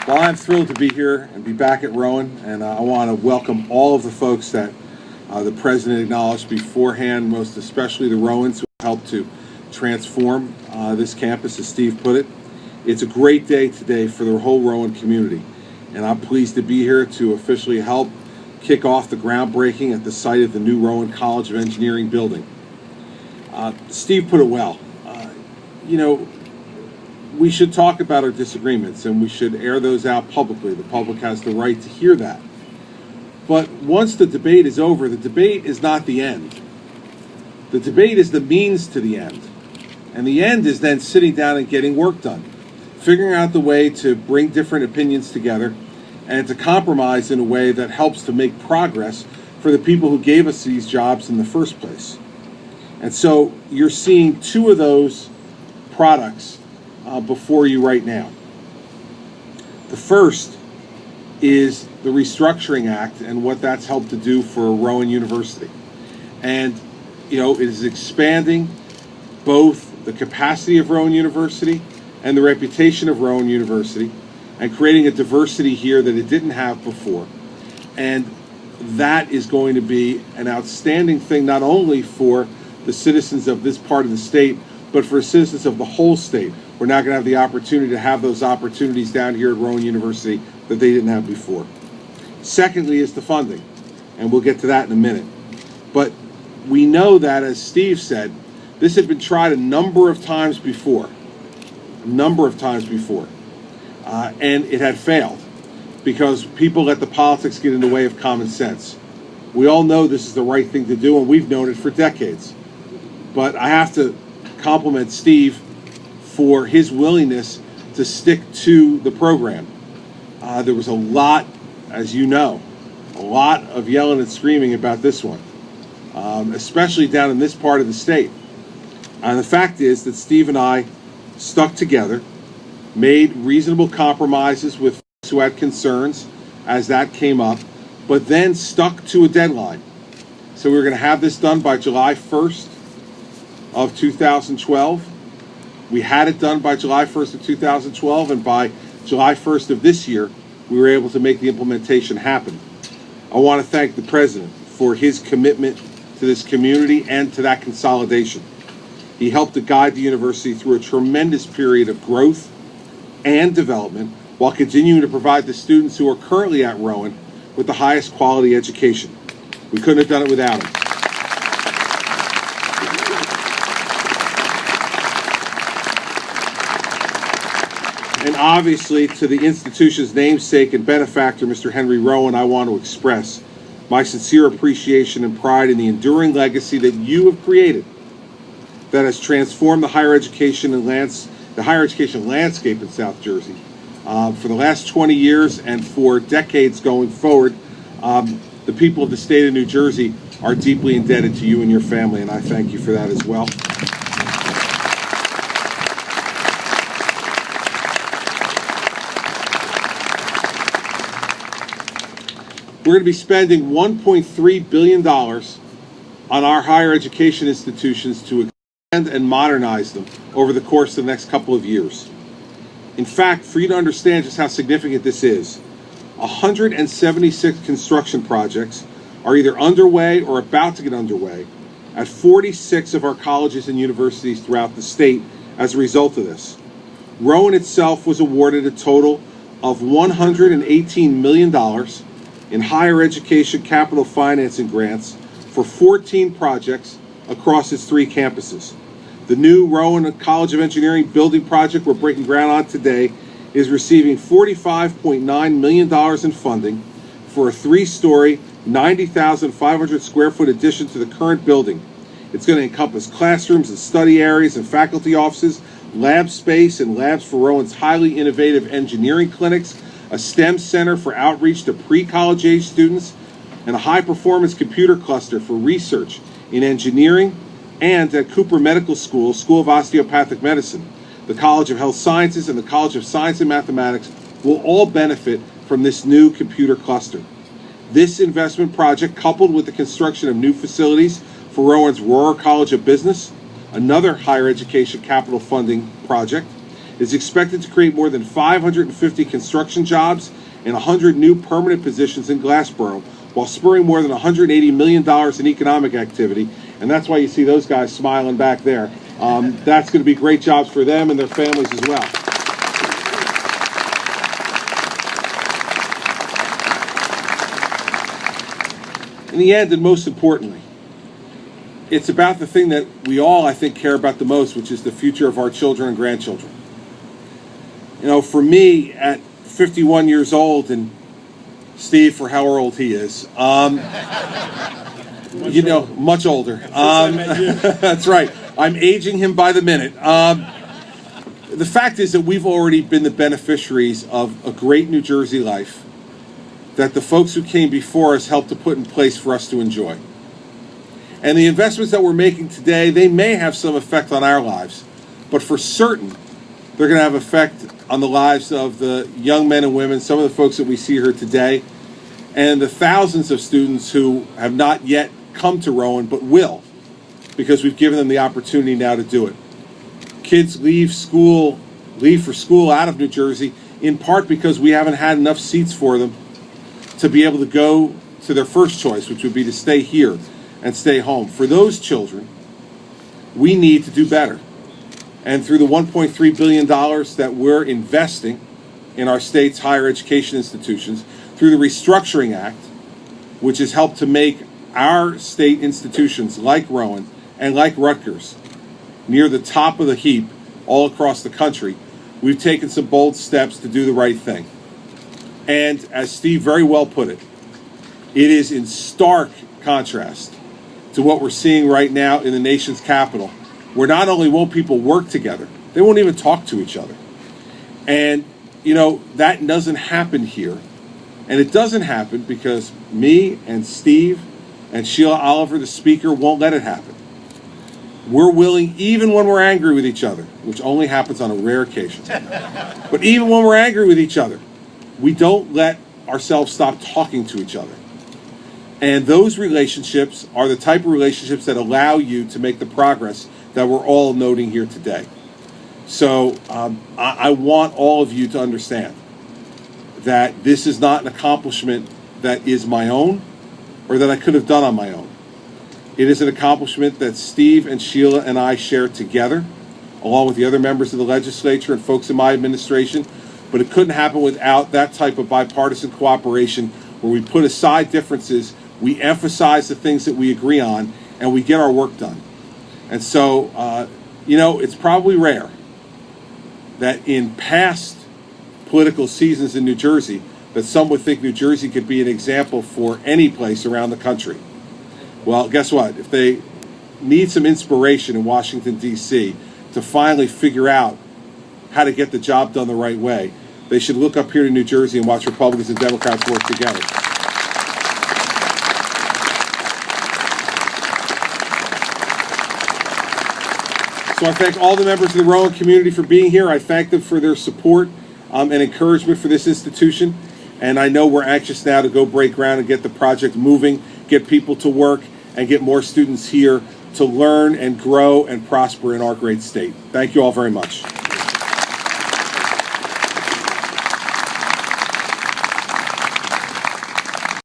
Well, I'm thrilled to be here and be back at Rowan, and I want to welcome all of the folks that the President acknowledged beforehand, most especially the Rowans who helped to transform this campus, as Steve put it. It's a great day today for the whole Rowan community, and I'm pleased to be here to officially help kick off the groundbreaking at the site of the new Rowan College of Engineering building. Steve put it well. We should talk about our disagreements, and we should air those out publicly. The public has the right to hear that. But once the debate is over, the debate is not the end. The debate is the means to the end. And the end is then sitting down and getting work done, figuring out the way to bring different opinions together and to compromise in a way that helps to make progress for the people who gave us these jobs in the first place. And so you're seeing two of those products before you right now. The first is the Restructuring Act and what that's helped to do for Rowan University. And, it is expanding both the capacity of Rowan University and the reputation of Rowan University and creating a diversity here that it didn't have before. And that is going to be an outstanding thing, not only for the citizens of this part of the state, but for citizens of the whole state. We're now going to have the opportunity to have those opportunities down here at Rowan University that they didn't have before. Secondly is the funding, and we'll get to that in a minute. But we know that, as Steve said, this had been tried a number of times before, and it had failed because people let the politics get in the way of common sense. We all know this is the right thing to do, and we've known it for decades. But I have to compliment Steve for his willingness to stick to the program. There was a lot, as you know, a lot of yelling and screaming about this one, especially down in this part of the state. And the fact is that Steve and I stuck together, made reasonable compromises with folks who had concerns as that came up, but then stuck to a deadline. So we were going to have this done by July 1st of 2012. We had it done by July 1st of 2012, and by July 1st of this year, we were able to make the implementation happen. I want to thank the President for his commitment to this community and to that consolidation. He helped to guide the university through a tremendous period of growth and development while continuing to provide the students who are currently at Rowan with the highest quality education. We couldn't have done it without him. And obviously, to the institution's namesake and benefactor, Mr. Henry Rowan, I want to express my sincere appreciation and pride in the enduring legacy that you have created that has transformed the higher education landscape in South Jersey for the last 20 years and for decades going forward. The people of the state of New Jersey are deeply indebted to you and your family, and I thank you for that as well. We're going to be spending $1.3 billion on our higher education institutions to expand and modernize them over the course of the next couple of years. In fact, for you to understand just how significant this is, 176 construction projects are either underway or about to get underway at 46 of our colleges and universities throughout the state as a result of this. Rowan itself was awarded a total of $118 million in higher education capital financing grants for 14 projects across its 3 campuses. The new Rowan College of Engineering building project we're breaking ground on today is receiving $45.9 million in funding for a 3-story, 90,500 square foot addition to the current building. It's going to encompass classrooms and study areas and faculty offices, lab space and labs for Rowan's highly innovative engineering clinics, a STEM center for outreach to pre-college age students, and a high-performance computer cluster for research in engineering, and at Cooper Medical School, School of Osteopathic Medicine, the College of Health Sciences, and the College of Science and Mathematics will all benefit from this new computer cluster. This investment project, coupled with the construction of new facilities for Rowan's Rohr College of Business, another higher education capital funding project, is expected to create more than 550 construction jobs and 100 new permanent positions in Glassboro, while spurring more than $180 million in economic activity. And that's why you see those guys smiling back there. That's going to be great jobs for them and their families as well. In the end, and most importantly, it's about the thing that we all, I think, care about the most, which is the future of our children and grandchildren. You know, for me, at 51 years old, and Steve, for how old he is, you know, much older. That's right. I'm aging him by the minute. The fact is that we've already been the beneficiaries of a great New Jersey life that the folks who came before us helped to put in place for us to enjoy. And the investments that we're making today, they may have some effect on our lives, but for certain, they're going to have effect on the lives of the young men and women, some of the folks that we see here today, and the thousands of students who have not yet come to Rowan, but will, because we've given them the opportunity now to do it. Kids leave for school out of New Jersey, in part because we haven't had enough seats for them to be able to go to their first choice, which would be to stay here and stay home. For those children, we need to do better. And through the $1.3 billion that we're investing in our state's higher education institutions, through the Restructuring Act, which has helped to make our state institutions like Rowan and like Rutgers near the top of the heap all across the country, we've taken some bold steps to do the right thing. And as Steve very well put it, it is in stark contrast to what we're seeing right now in the nation's capital, where not only won't people work together, they won't even talk to each other. And, you know, that doesn't happen here. And it doesn't happen because me and Steve and Sheila Oliver, the speaker, won't let it happen. We're willing, even when we're angry with each other, which only happens on a rare occasion, but even when we're angry with each other, we don't let ourselves stop talking to each other. And those relationships are the type of relationships that allow you to make the progress that we're all noting here today. So I want all of you to understand that this is not an accomplishment that is my own or that I could have done on my own. It is an accomplishment that Steve and Sheila and I share together, along with the other members of the legislature and folks in my administration. But it couldn't happen without that type of bipartisan cooperation where we put aside differences, we emphasize the things that we agree on, and we get our work done. And so, you know, it's probably rare that in past political seasons in New Jersey that some would think New Jersey could be an example for any place around the country. Well, guess what? If they need some inspiration in Washington, D.C. to finally figure out how to get the job done the right way, they should look up here to New Jersey and watch Republicans and Democrats work together. So I thank all the members of the Rowan community for being here. I thank them for their support and encouragement for this institution. And I know we're anxious now to go break ground and get the project moving, get people to work, and get more students here to learn and grow and prosper in our great state. Thank you all very much.